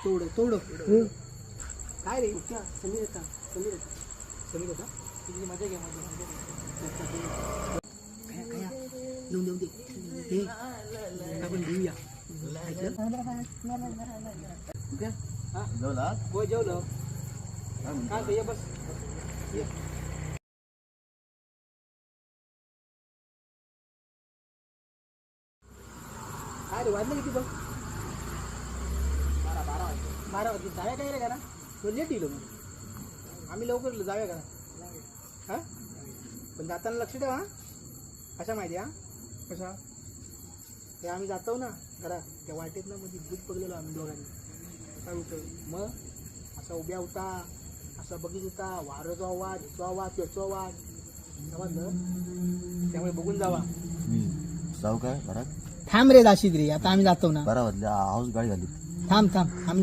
तोडं काय रे समीर येता तुझी मजा घ्या देऊन दे आपण घेऊया होय जेवलं काय बस काय रे वाजलं किती बघ 12 वाजले जाऊया काय रे का ना तो लेट येईल मग आम्ही लवकर जाऊया का हा पण जाताना लक्ष ठेवा कशा माहिती हा कशा ते आम्ही जातो ना घरा त्या वाटेत ना मध्ये दूध पडलेलो आम्ही दोघांनी काय होतं मग असा उभ्या होता असा बघित होता वारचा आवाज ह्याचा आवाज त्याचा आवाज समजलं त्यामुळे बघून जावा जाऊ काय घरात थांब रे जाशीद रे आता आम्ही जातो ना 12 वाजले हाऊस गाडी झाली थांब आम्ही